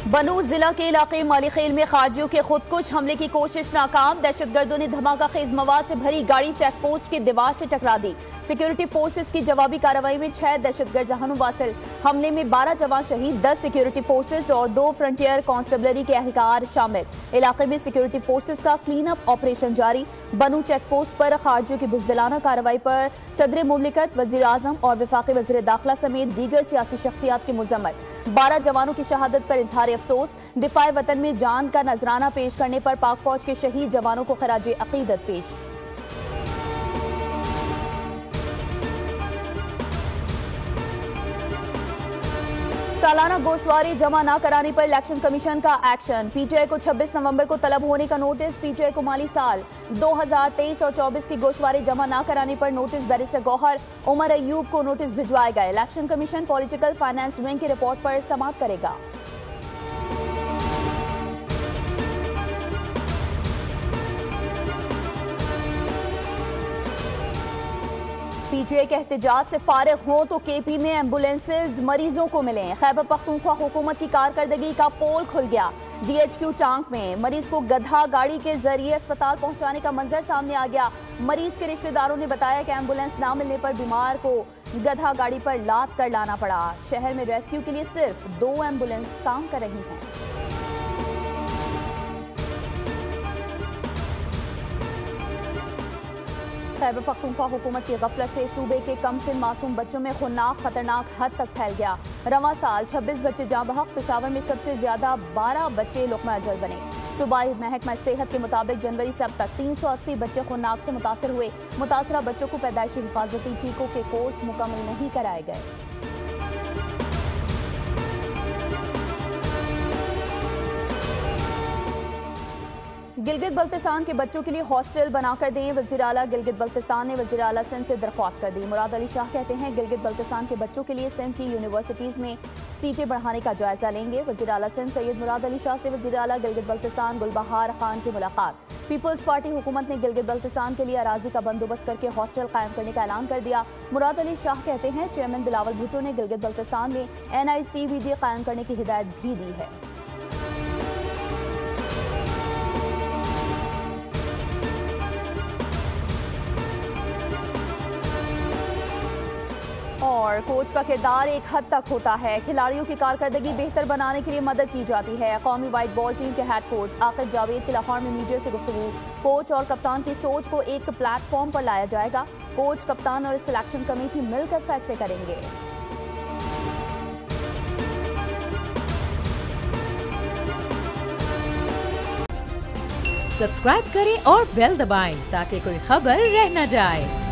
बनू जिला के इलाके मालीखेल में खारजियों के खुदकुश हमले की कोशिश नाकाम। दहशतगर्दों ने धमाका खेज मवाद से भरी गाड़ी चेक पोस्ट की दीवार से टकरा दी। सिक्योरिटी फोर्सेस की जवाबी कार्रवाई में 6 दहशतगर्द जहां वासिल। हमले में 12 जवान शहीद, 10 सिक्योरिटी फोर्सेस और 2 फ्रंटियर कांस्टेबलरी के एहलकार शामिल। इलाके में सिक्योरिटी फोर्सेस का क्लीन अप ऑपरेशन जारी। बनू चेक पोस्ट पर खारजियों की बुज़दिलाना कार्रवाई पर सदर मुमलिकत, वज़ीर आज़म और वफाकी वज़ीर दाखिला समेत दीगर सियासी शख्सियात की मुज़म्मत। 12 जवानों की शहादत पर इजहार अफसोस। दिफाए वतन में जान का नजराना पेश करने पर पाक फौज के शहीद जवानों को खराज अकीदत पेश। सालाना गोशवारी जमा न कराने पर इलेक्शन कमीशन का एक्शन। पीटीआई को 26 नवंबर को तलब होने का नोटिस। पीटीआई को माली साल 2023 और 24 की गोशवारी जमा न कराने पर नोटिस। बैरिस्टर गौहर उमर अयूब को नोटिस भिजवाए गए। Election commission political finance wing की रिपोर्ट पर समाअत करेगा। पीटीआई के एहतजाज से फारिग हों तो केपी में एम्बुलेंसेज मरीजों को मिलें। खैबर पख्तूनख्वा हुकूमत की कारकर्दगी का पोल खुल गया। डीएचक्यू टांक में मरीज को गधा गाड़ी के जरिए अस्पताल पहुंचाने का मंजर सामने आ गया। मरीज के रिश्तेदारों ने बताया कि एम्बुलेंस ना मिलने पर बीमार को गधा गाड़ी पर लाद कर लाना पड़ा। शहर में रेस्क्यू के लिए सिर्फ 2 एम्बुलेंस काम कर रही हैं। खैबर पख्तूनख्वा हुकूमत की गफलत से सूबे के कम सिन मासूम बच्चों में खौफनाक खतरनाक हद तक फैल गया। रवां साल 26 बच्चे जाँ बहक। पेशावर में सबसे ज्यादा 12 बच्चे लुक़मा अजल बने। सूबाई महकमा सेहत के मुताबिक जनवरी से अब तक 380 बच्चे खौफनाक से मुतासर हुए। मुतासरा बच्चों को पैदाइशी हिफाजती टीकों के कोर्स मुकम्मल नहीं कराए गए। गिलगित बल्तिस्तान के बच्चों के लिए हॉस्टल बनाकर दें। वज़ीर आला गिलगित बल्तिस्तान ने वज़ीर आला सिंध से दरख्वास्त कर दी। मुराद अली शाह कहते हैं गिलगित बल्तिस्तान के बच्चों के लिए सिंध की यूनिवर्सिटीज़ में सीटें बढ़ाने का जायजा लेंगे। वज़ीर आला सिंध सैयद मुराद अली शाह से वज़ीर आला गिलगित बल्तिस्तान गुलबहार खान की मुलाकात। पीपल्स पार्टी हुकूमत ने गिलगित बल्तिस्तान के लिए अराजी का बंदोबस्त करके हॉस्टल कायम करने का ऐलान कर दिया। मुराद अली शाह कहते हैं चेयरमैन बिलावल भुट्टो ने गिलगित बल्तिस्तान में NICVD कायम करने की हिदायत भी दी है। और कोच का किरदार एक हद तक होता है। खिलाड़ियों की कारकर्दगी बेहतर बनाने के लिए मदद की जाती है। कौमी वाइट बॉल टीम के हेड कोच आकिब जावेद की लाहौर में मीडिया से गुफ्तगू। कोच और कप्तान की सोच को एक प्लेटफॉर्म पर लाया जाएगा। कोच, कप्तान और सिलेक्शन कमेटी मिलकर फैसले करेंगे। सब्सक्राइब करें और बेल दबाएं ताकि कोई खबर रह न जाए।